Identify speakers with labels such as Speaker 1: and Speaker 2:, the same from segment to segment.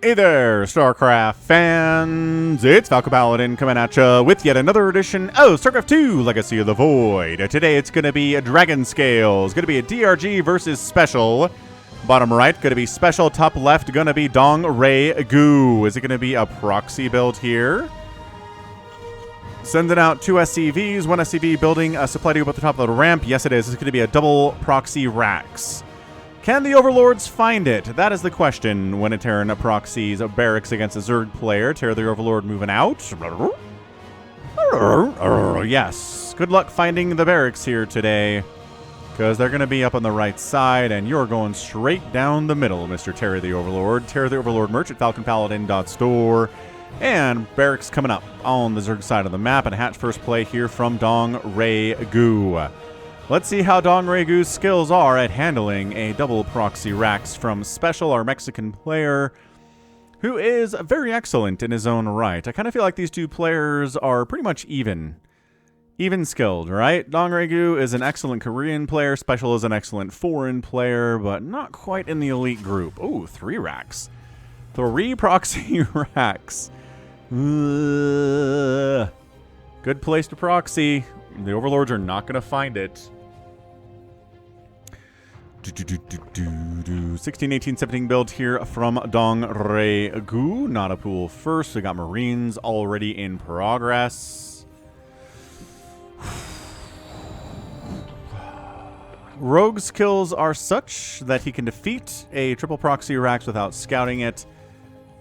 Speaker 1: Hey there, StarCraft fans! It's Falcon Paladin coming at you with yet another edition of StarCraft 2 Legacy of the Void. Today it's going to be a Dragon Scale. It's going to be a DRG versus Special. Bottom right, going to be Special. Top left, going to be Dong Ray Gu. Is it going to be a proxy build here? Sending out 2 SCVs, 1 SCV building a supply depot at the top of the ramp. Yes, it is. It's going to be a double proxy racks. Can the Overlords find it? That is the question when a Terran proxies a barracks against a Zerg player. Terra the Overlord moving out. Yes. Good luck finding the barracks here today, because they're going to be up on the right side, and you're going straight down the middle, Mr. Terra the Overlord. Terra the Overlord merch at falconpaladin.store. And barracks coming up on the Zerg side of the map, and hatch first play here from Dong Ray Gu. Let's see how Dong Ray Gu's skills are at handling a double proxy racks from Special, our Mexican player, who is very excellent in his own right. I kind of feel like these two players are pretty much even skilled, right? Dong Ray Gu is an excellent Korean player. Special is an excellent foreign player, but not quite in the elite group. Oh, 3 racks. 3 proxy racks. Good place to proxy. The Overlords are not going to find it. 16, 18, 17 build here from Dong Ray Gu. Not a pool first. We got Marines already in progress. Rogue skills are such that he can defeat a triple proxy racks without scouting it.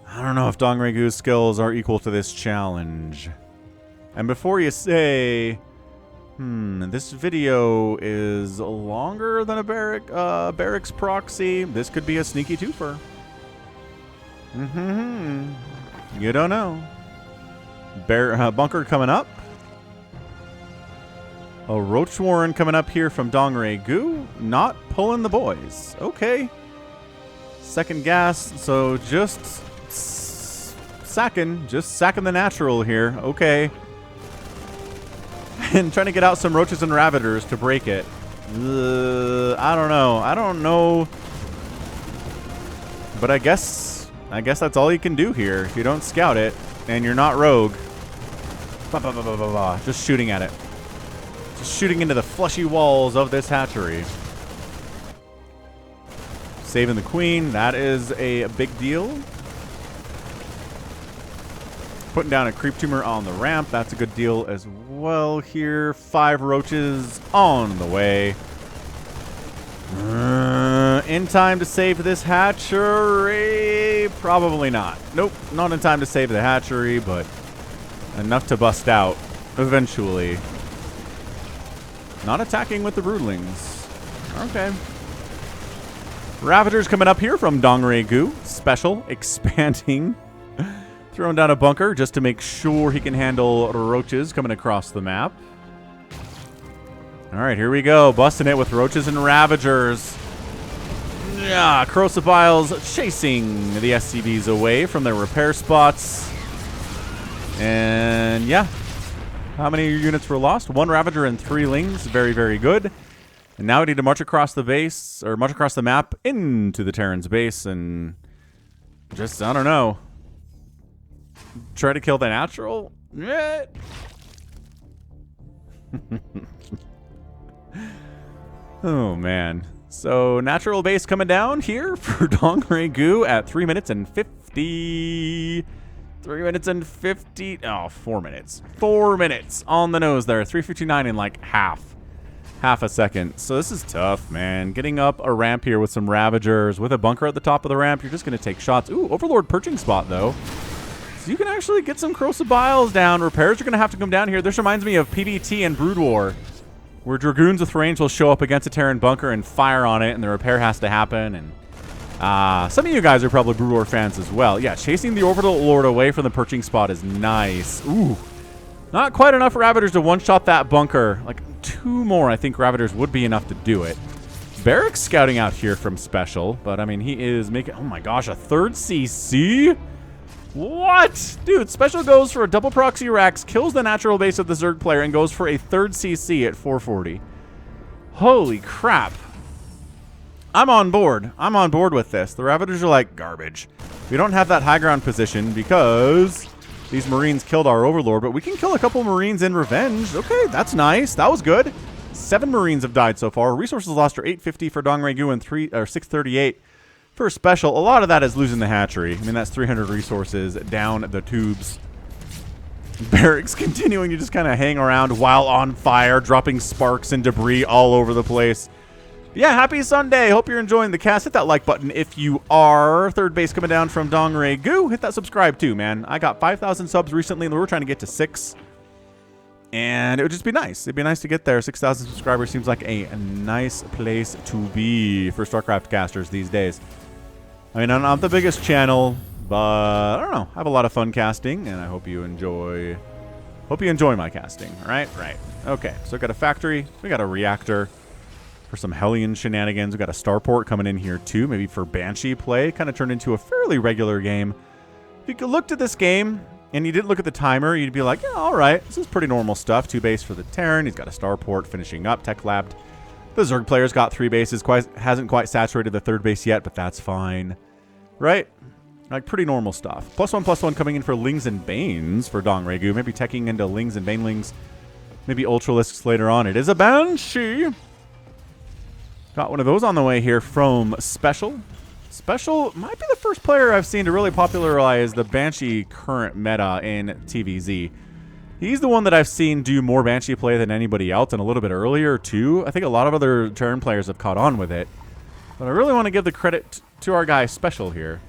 Speaker 1: I don't know if Dong Ray Gu's skills are equal to this challenge. And before you say, this video is longer than a barracks proxy, this could be a sneaky twofer. You don't know. Bunker coming up. A Roach Warren coming up here from Dong Ray Gu. Not pulling the boys. Okay. Second gas, so just sacking the natural here. Okay. And trying to get out some Roaches and Ravagers to break it. I don't know. But I guess that's all you can do here if you don't scout it and you're not rogue. Just shooting at it. Just shooting into the fleshy walls of this hatchery. Saving the queen. That is a big deal. Putting down a creep tumor on the ramp. That's a good deal as well here. 5 roaches on the way. In time to save this hatchery? Probably not. Nope, not in time to save the hatchery, but enough to bust out eventually. Not attacking with the broodlings. Okay. Ravagers coming up here from Dong Ray Gu. Special, expanding. Throwing down a bunker just to make sure he can handle roaches coming across the map. All right, here we go. Busting it with roaches and ravagers. Yeah, corrosive biles chasing the SCVs away from their repair spots. And yeah, how many units were lost? 1 ravager and 3 lings. Very, very good. And now we need to march across the base, or march across the map into the Terran's base and just, I don't know. Try to kill the natural? Oh, man. So, natural base coming down here for Dong Ray Gu at 3 minutes and 50. 3 minutes and 50. Oh, 4 minutes. 4 minutes on the nose there. 3:59 in like half a second. So this is tough, man. Getting up a ramp here with some Ravagers with a bunker at the top of the ramp. You're just going to take shots. Ooh, Overlord perching spot, though. So you can actually get some corrosive biles down. Repairs are going to have to come down here. This reminds me of PBT and Brood War, where Dragoons with range will show up against a Terran bunker and fire on it, and the repair has to happen. And some of you guys are probably Brood War fans as well. Yeah, chasing the Overlord away from the perching spot is nice. Ooh, not quite enough Ravagers to one-shot that bunker. Like 2 more, I think Ravagers would be enough to do it. Barracks scouting out here from Special, but I mean, he is making, oh my gosh, a 3rd CC? What? Dude, Special goes for a double proxy racks, kills the natural base of the Zerg player, and goes for a 3rd CC at 440. Holy crap. I'm on board. I'm on board with this. The Ravagers are like garbage. We don't have that high ground position because these Marines killed our Overlord, but we can kill a couple Marines in revenge. Okay, that's nice. That was good. 7 Marines have died so far. Resources lost are 850 for Dongregyu and 638 for Special. A lot of that is losing the hatchery. I mean, that's 300 resources down the tubes. Barracks continuing to just kind of hang around while on fire, dropping sparks and debris all over the place. Yeah, happy Sunday. Hope you're enjoying the cast. Hit that like button if you are. Third base coming down from Dongregyu. Hit that subscribe too, man. I got 5,000 subs recently, and we're trying to get to 6. And it would just be nice. It'd be nice to get there. 6,000 subscribers seems like a nice place to be for StarCraft casters these days. I mean, I'm not the biggest channel, but I don't know. I have a lot of fun casting, and I hope you enjoy. Hope you enjoy my casting. All right, right. Okay, so we got a factory. We got a reactor for some Hellion shenanigans. We got a starport coming in here too, maybe for Banshee play. Kind of turned into a fairly regular game. If you looked at this game and you didn't look at the timer, you'd be like, yeah, all right, this is pretty normal stuff. 2 base for the Terran. He's got a starport finishing up. Tech labbed. The Zerg player's got 3 bases. Hasn't quite saturated the 3rd base yet, but that's fine. Right? Like, pretty normal stuff. +1/+1 coming in for Lings and Banes for Dongregyu. Maybe teching into Lings and Banelings. Maybe Ultralisks later on. It is a Banshee. Got one of those on the way here from Special. Special might be the first player I've seen to really popularize the Banshee current meta in TVZ. He's the one that I've seen do more Banshee play than anybody else, and a little bit earlier too. I think a lot of other Terran players have caught on with it. But I really want to give the credit to our guy Special here.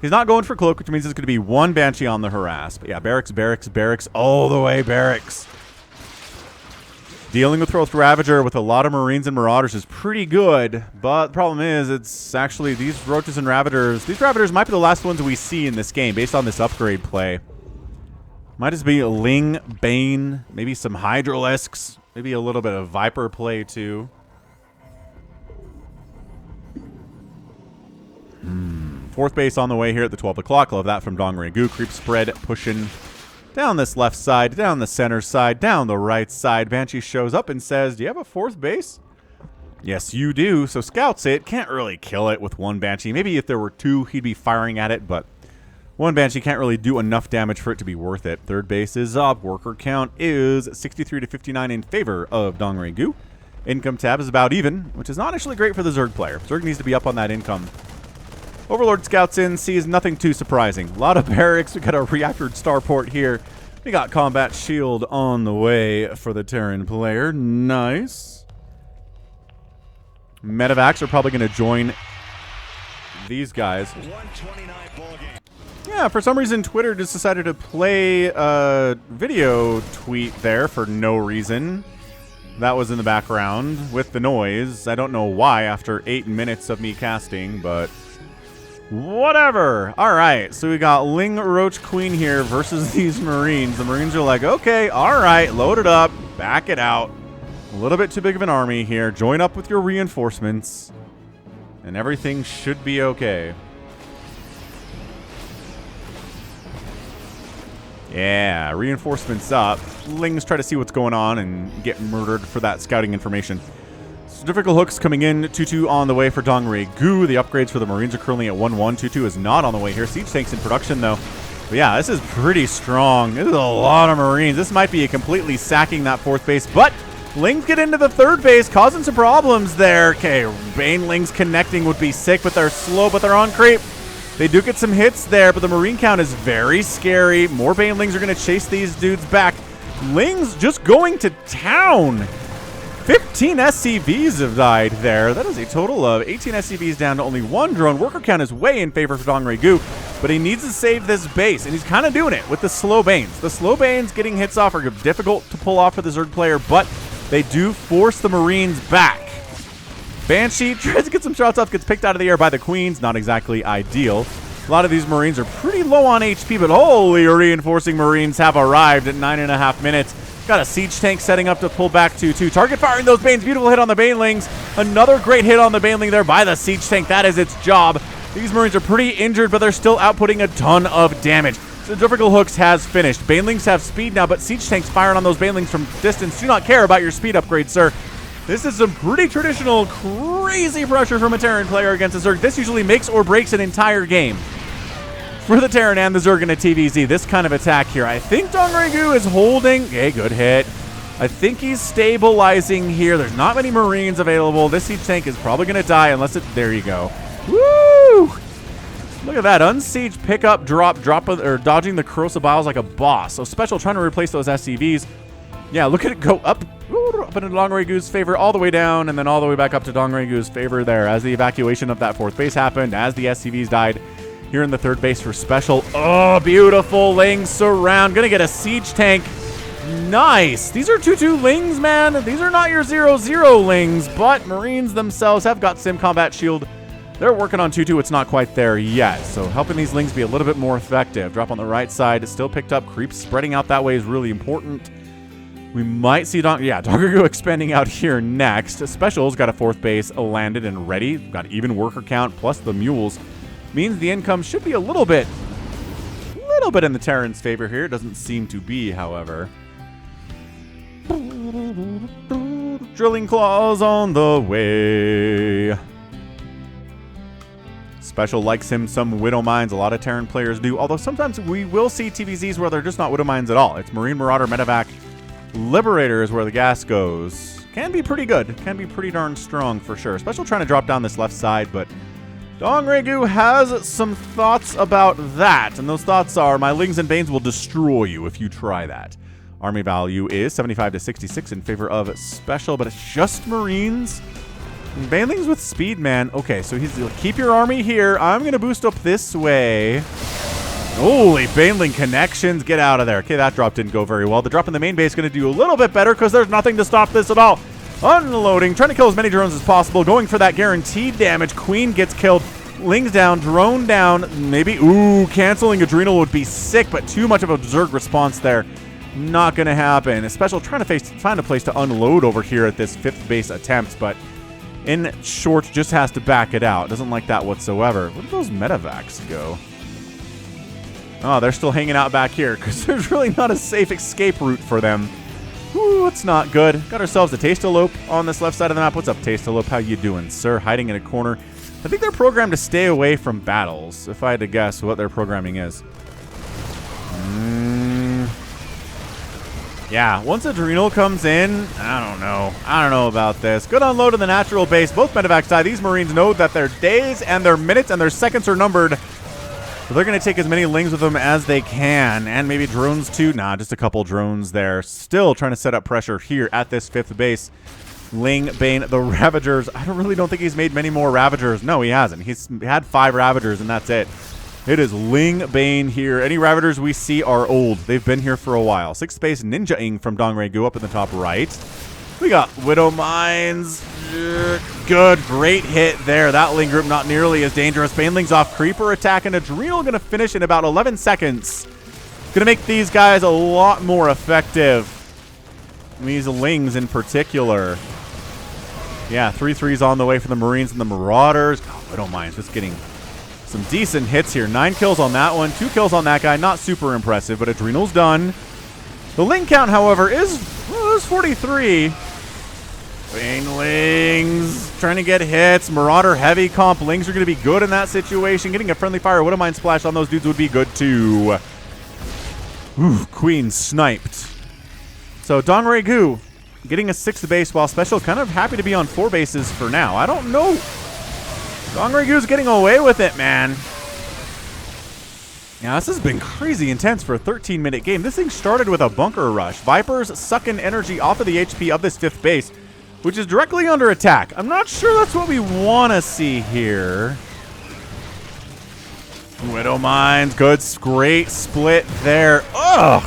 Speaker 1: He's not going for Cloak, which means it's going to be 1 Banshee on the harass. But yeah, Barracks, Barracks, Barracks, all the way Barracks. Dealing with Roth Ravager with a lot of Marines and Marauders is pretty good, but the problem is it's actually these Roaches and Ravagers. These Ravagers might be the last ones we see in this game based on this upgrade play. Might just be a Ling, Bane, maybe some Hydralisks, maybe a little bit of Viper play too. 4th base on the way here at the 12 o'clock. Love that from Dongregyu. Creep spread pushing down this left side, down the center side, down the right side. Banshee shows up and says, do you have a 4th base? Yes, you do. So scouts it. Can't really kill it with 1 Banshee. Maybe if there were 2, he'd be firing at it, but 1 Banshee can't really do enough damage for it to be worth it. 3rd base is up. Worker count is 63 to 59 in favor of Dongregyu. Income tab is about even, which is not actually great for the Zerg player. Zerg needs to be up on that income. Overlord scouts in, sees nothing too surprising. A lot of barracks. We got a reactored starport here. We got combat shield on the way for the Terran player. Nice. Medevacs are probably going to join these guys. Yeah, for some reason Twitter just decided to play a video tweet there for no reason. That was in the background with the noise. I don't know why after 8 minutes of me casting, but whatever. All right, so we got Ling Roach Queen here versus these Marines. The Marines are like, okay, all right, load it up, back it out. A little bit too big of an army here. Join up with your reinforcements, and everything should be okay. Yeah, reinforcements up. Lings try to see what's going on and get murdered for that scouting information. Difficult hooks coming in. 2-2 on the way for Dongregyu. The upgrades for the Marines are currently at 1-1. 2-2 is not on the way here. Siege tanks in production, though. But yeah, this is pretty strong. This is a lot of Marines. This might be completely sacking that 4th base, but Lings get into the 3rd base, causing some problems there. Okay, Bane Lings connecting would be sick, but they're slow, but they're on creep. They do get some hits there, but the Marine count is very scary. More Bane Lings are going to chase these dudes back. Lings just going to town. 15 SCVs have died there. That is a total of 18 SCVs down to only 1 drone. Worker count is way in favor for Dongregyu, but he needs to save this base, and he's kind of doing it with the slow Banes. The slow Banes getting hits off are difficult to pull off for the Zerg player, but they do force the Marines back. Banshee tries to get some shots off, gets picked out of the air by the Queens. Not exactly ideal. A lot of these Marines are pretty low on HP, but holy reinforcing Marines have arrived at 9.5 minutes. Got a siege tank setting up to pull back 2-2. Target firing those Banes. Beautiful hit on the Banelings. Another great hit on the Baneling there by the siege tank. That is its job. These Marines are pretty injured, but they're still outputting a ton of damage. The difficult hooks has finished. Banelings have speed now, but siege tanks firing on those Banelings from distance do not care about your speed upgrade, sir. This is some pretty traditional, crazy pressure from a Terran player against a Zerg. This usually makes or breaks an entire game. For the Terran and the Zerg in a TVZ, this kind of attack here. I think Dongregu is holding. Okay, good hit. I think he's stabilizing here. There's not many Marines available. This siege tank is probably going to die unless it... There you go. Woo! Look at that. Unsiege, pick up, drop, or dodging the corrosive biles like a boss. So Special trying to replace those SCVs. Yeah, look at it go up into Dongregu's favor, all the way down, and then all the way back up to Dongregu's favor there as the evacuation of that 4th base happened, as the SCVs died here in the 3rd base for Special. Oh, beautiful Ling surround. Gonna get a siege tank. Nice. These are 2/2 Lings, man. These are not your 0/0 Lings, but Marines themselves have got Sim Combat Shield. They're working on 2/2. It's not quite there yet, so helping these Lings be a little bit more effective. Drop on the right side. It's still picked up. Creeps spreading out that way is really important. We might see Dongregu expanding out here next. Special's got a 4th base landed and ready. Got even worker count plus the mules. Means the income should be a little bit in the Terran's favor here. It doesn't seem to be, however. Drilling claws on the way. Special likes him some Widow Mines. A lot of Terran players do. Although sometimes we will see TVZs where they're just not Widow Mines at all. It's Marine Marauder, Medevac, Liberator is where the gas goes. Can be pretty good. Can be pretty darn strong for sure. Special trying to drop down this left side, but Dongregu has some thoughts about that. And those thoughts are, my Lings and Banes will destroy you if you try that. Army value is 75 to 66 in favor of Special, but it's just Marines. Banelings with speed, man. Okay, so he's keep your army here. I'm going to boost up this way. Holy, Baneling connections. Get out of there. Okay, that drop didn't go very well. The drop in the main base is going to do a little bit better because there's nothing to stop this at all. Unloading, trying to kill as many drones as possible, going for that guaranteed damage. Queen gets killed. Lings down, drone down. Maybe, ooh, canceling Adrenal would be sick, but too much of a Zerg response there. Not going to happen. Special trying to find a place to unload over here at this 5th base attempt, but in short, just has to back it out. Doesn't like that whatsoever. Where did those medevacs go? Oh, they're still hanging out back here because there's really not a safe escape route for them. Ooh, it's not good. Got ourselves a Tastalope on this left side of the map. What's up, Tastalope? How you doing, sir? Hiding in a corner. I think they're programmed to stay away from battles, if I had to guess what their programming is. Yeah, once Adrenal comes in, I don't know. I don't know about this. Good unload in the natural base. Both medevacs die. These Marines know that their days and their minutes and their seconds are numbered. So they're going to take as many Lings with them as they can. And maybe drones too. Nah, just a couple drones there. Still trying to set up pressure here at this 5th base. Ling, Bane, the Ravagers. I really don't think he's made many more Ravagers. No, he hasn't. He's had 5 Ravagers and that's it. It is Ling, Bane here. Any Ravagers we see are old. They've been here for a while. 6th base Ninja-ing from Dongregu up in the top right. We got Widow Mines. Good, great hit there. That Ling group not nearly as dangerous. Banelings off Creeper attack, and Adrenal going to finish in about 11 seconds. Going to make these guys a lot more effective. These Lings in particular. Yeah, 3-3s on the way for the Marines and the Marauders. God, Widow Mines just getting some decent hits here. 9 kills on that one, 2 kills on that guy. Not super impressive, but Adrenal's done. The Ling count, however, is 43. Banelings trying to get hits. Marauder heavy comp. Lings are going to be good in that situation. Getting a friendly fire Widow Mine splash on those dudes would be good too. Ooh, Queen sniped. So Dongregu getting a 6th base while Special kind of happy to be on 4 bases for now. I don't know. Dongregu's getting away with it, man. Yeah, this has been crazy intense for a 13-minute game. This thing started with a bunker rush. Vipers sucking energy off of the HP of this 5th base, which is directly under attack. I'm not sure that's what we want to see here. Widow Mines, good, great split there. Ugh,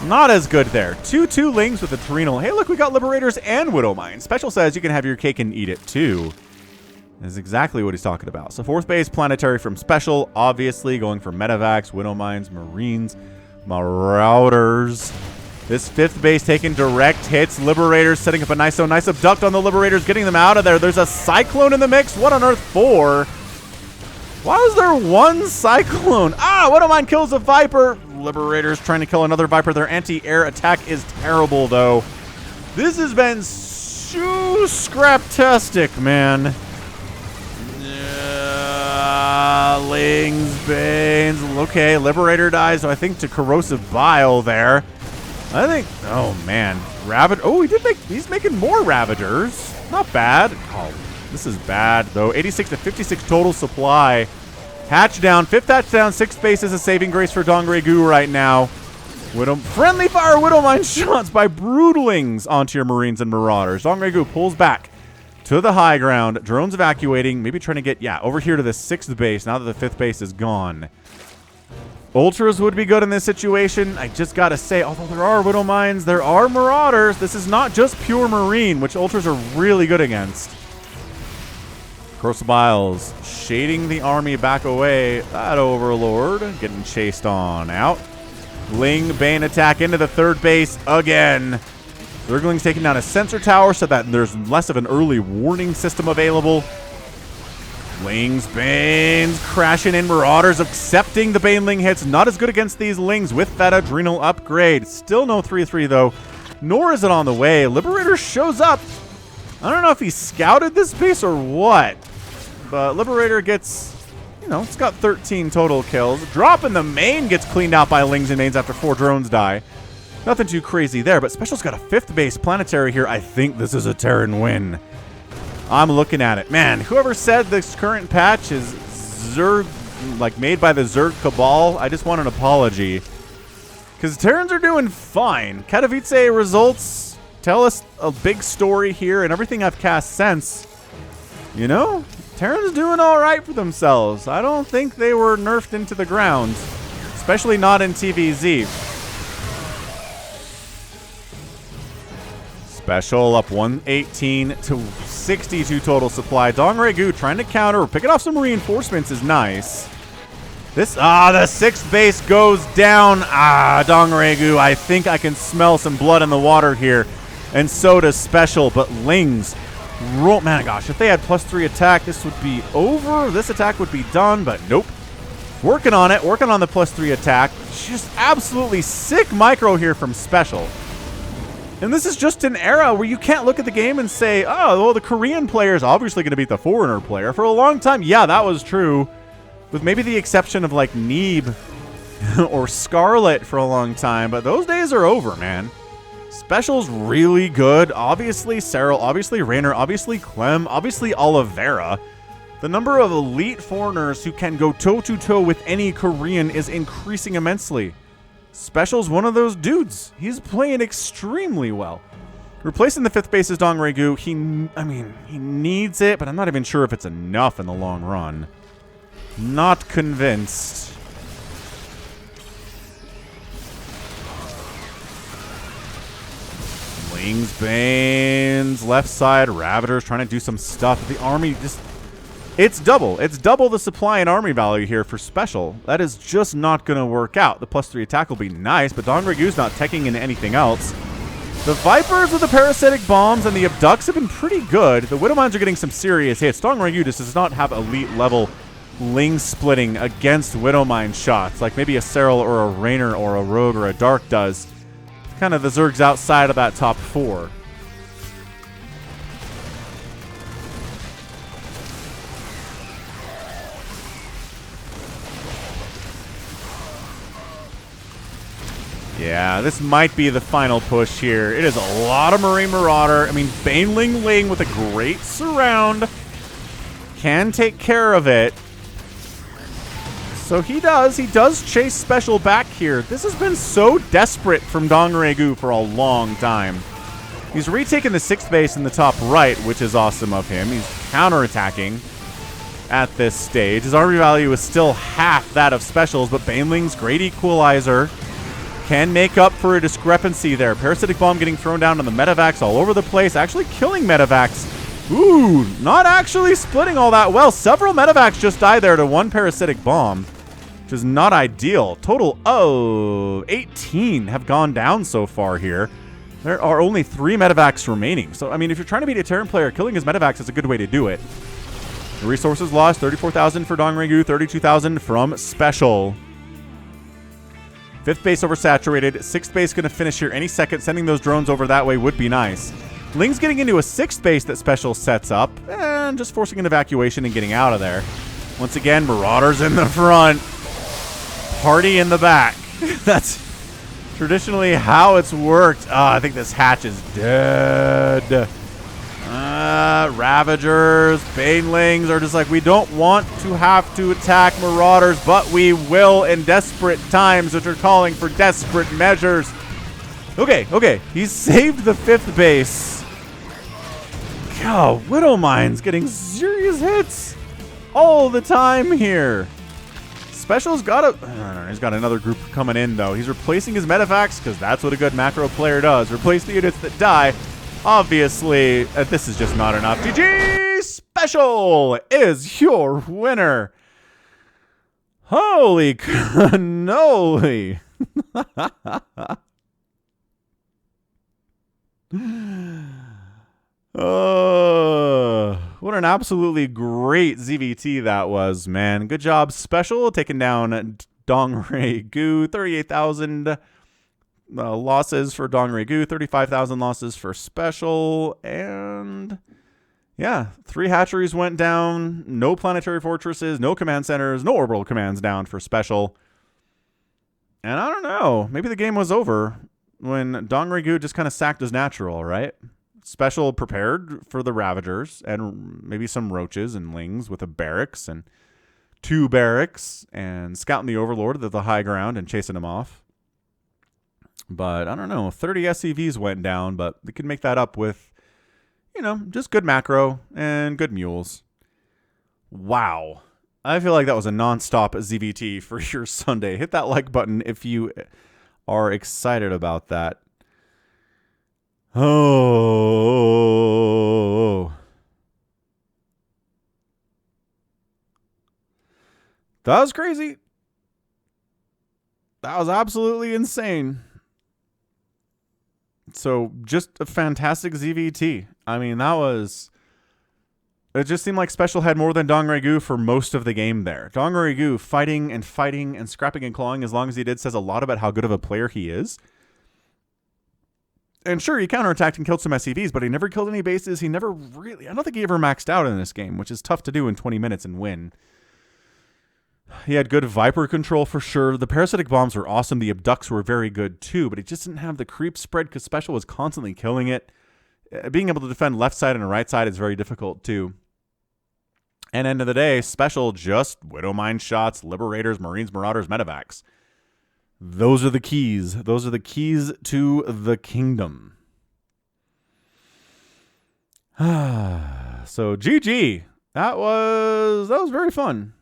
Speaker 1: not as good there. 2-2 Lings with Adrenal. Hey, look, we got Liberators and Widow Mines. Special says you can have your cake and eat it too. Is exactly what he's talking about. So 4th base Planetary from Special, obviously going for medevacs, Widow Mines, Marines, Marauders. This 5th base taking direct hits. Liberators setting up a nice abduct on the Liberators, getting them out of there. There's a Cyclone in the mix. What on earth for? Why was there 1 Cyclone? Ah, Widow Mine kills a Viper. Liberators trying to kill another Viper. Their anti-air attack is terrible, though. This has been too scrap-tastic, man. Lings, Banes. Okay, Liberator dies, so I think to Corrosive Bile there. I think, oh man, oh, he's making more Ravagers. Not bad. Oh, this is bad though. 86 to 56 total supply. Hatch down, 5th hatch down, 6th base is a saving grace for Dongre-gu right now. Friendly fire Widowmine shots by Broodlings onto your Marines and Marauders. Dongre-gu pulls back to the high ground. Drones evacuating, maybe trying to get, over here to the 6th base now that the 5th base is gone. Ultras would be good in this situation. I just gotta say, although there are Widow Mines, there are Marauders. This is not just pure Marine, which Ultras are really good against. Corrosive Biles shading the army back away. That Overlord getting chased on out. Ling Bane attack into the 3rd base again. Zergling's taking down a sensor tower so that there's less of an early warning system available. Lings, Banes, crashing in. Marauders accepting the Baneling hits. Not as good against these Lings with that Adrenal upgrade. Still no 3-3 though, nor is it on the way. Liberator shows up. I don't know if he scouted this base or what, but Liberator gets, it's got 13 total kills. Drop in the main gets cleaned out by Lings and Banes after 4 drones die. Nothing too crazy there, but Special's got a 5th base planetary here. I think this is a Terran win. I'm looking at it. Man, whoever said this current patch is Zerg, made by the Zerg Cabal, I just want an apology. Because Terrans are doing fine. Katowice results tell us a big story here, and everything I've cast since, Terrans doing all right for themselves. I don't think they were nerfed into the ground, especially not in TVZ. Special up 118 to 62 total supply. Dongre-gu trying to counter. Picking off some reinforcements is nice. The 6th base goes down. Dongre-gu, I think I can smell some blood in the water here. And so does Special, but Lings roll. Man, gosh, if they had +3 attack, this would be over. This attack would be done, but nope. Working on it, working on the +3 attack. Just absolutely sick micro here from Special. And this is just an era where you can't look at the game and say, oh, well, the Korean player is obviously going to beat the foreigner player. For a long time, yeah, that was true. With maybe the exception of Neeb or Scarlet for a long time. But those days are over, man. Special's really good. Obviously, Cyril. Obviously, Raynor. Obviously, Clem. Obviously, Oliveira. The number of elite foreigners who can go toe-to-toe with any Korean is increasing immensely. Special's one of those dudes. He's playing extremely well. Replacing the 5th base is Dongre-gu. He needs it, but I'm not even sure if it's enough in the long run. Not convinced. Lings, Banes, left side, Ravagers trying to do some stuff. The army just... It's double the supply and army value here for Special. That is just not going to work out. The +3 attack will be nice, but Dongre-gu's not teching into anything else. The Vipers with the parasitic bombs and the Abducts have been pretty good. The Widowmines are getting some serious hits. Dongre-gu just does not have elite level Ling splitting against Widowmine shots, like maybe a Cyril or a Raynor or a Rogue or a Dark does. Kind of the Zergs outside of that top 4. Yeah, this might be the final push here. It is a lot of Marine Marauder. Baneling Ling with a great surround. Can take care of it. So he does. He does chase Special back here. This has been so desperate from Dongre-gu for a long time. He's retaken the 6th base in the top right, which is awesome of him. He's counterattacking at this stage. His army value is still half that of Special's, but Baneling's great equalizer can make up for a discrepancy there. Parasitic Bomb getting thrown down on the Medivacs all over the place, actually killing Medivacs. Ooh, not actually splitting all that well. Several Medivacs just died there to 1 Parasitic Bomb, which is not ideal. Total of 18 have gone down so far here. There are only 3 Medivacs remaining. So, if you're trying to beat a Terran player, killing his Medivacs is a good way to do it. The resources lost, 34,000 for Dongre-gu, 32,000 from Special. 5th base oversaturated. 6th base going to finish here any second. Sending those drones over that way would be nice. Ling's getting into a 6th base that Special sets up, and just forcing an evacuation and getting out of there. Once again, Marauders in the front, Party in the back. That's traditionally how it's worked. I think this hatch is dead. Ravagers, Banelings are just like, we don't want to have to attack Marauders, but we will in desperate times, which are calling for desperate measures. Okay. He's saved the 5th base. God, Widowmine's getting serious hits all the time here. Special's got he's got another group coming in, though. He's replacing his Medifacts, because that's what a good macro player does. Replace the units that die. Obviously, this is just not enough. GG! Special is your winner. Holy cannoli. What an absolutely great ZVT that was, man. Good job, Special, taking down Dongray Gu. 38,000 losses for Dongray Gu, 35,000 losses for Special, and yeah, 3 hatcheries went down, no planetary fortresses, no command centers, no orbital commands down for Special. And I don't know, maybe the game was over when Dongray Gu just kind of sacked his natural, right? Special prepared for the Ravagers and maybe some Roaches and Lings with a barracks and 2 barracks and scouting the Overlord at the high ground and chasing him off. But I don't know, 30 SCVs went down, but they could make that up with, just good macro and good mules. Wow. I feel like that was a non-stop ZVT for your Sunday. Hit that like button if you are excited about that. Oh. That was crazy. That was absolutely insane. So, just a fantastic ZVT. I mean, it just seemed like Special had more than Dongray Gu for most of the game there. Dongray Gu fighting and scrapping and clawing as long as he did says a lot about how good of a player he is. And sure, he counterattacked and killed some SCVs, but he never killed any bases. He never really... I don't think he ever maxed out in this game, which is tough to do in 20 minutes and win. He had good Viper control for sure. The parasitic bombs were awesome. The abducts were very good too, but he just didn't have the creep spread because Special was constantly killing it. Being able to defend left side and right side is very difficult too. And end of the day, Special just Widowmine shots, Liberators, Marines, Marauders, Medevacs. Those are the keys. Those are the keys to the kingdom. So GG. That was very fun.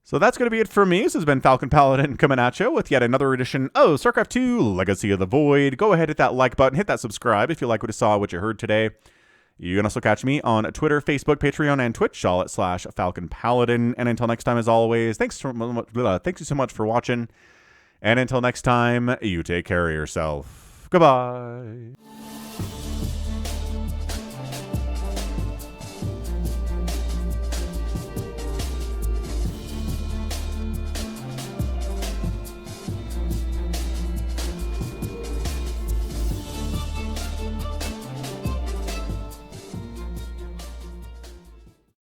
Speaker 1: So that's going to be it for me. This has been Falcon Paladin coming at you with yet another edition of StarCraft 2 Legacy of the Void. Go ahead, hit that like button, hit that subscribe if you like what you saw, what you heard today. You can also catch me on Twitter, Facebook, Patreon, and Twitch, all at /Falcon Paladin. And until next time, as always, thank you so much for watching. And until next time, you take care of yourself. Goodbye.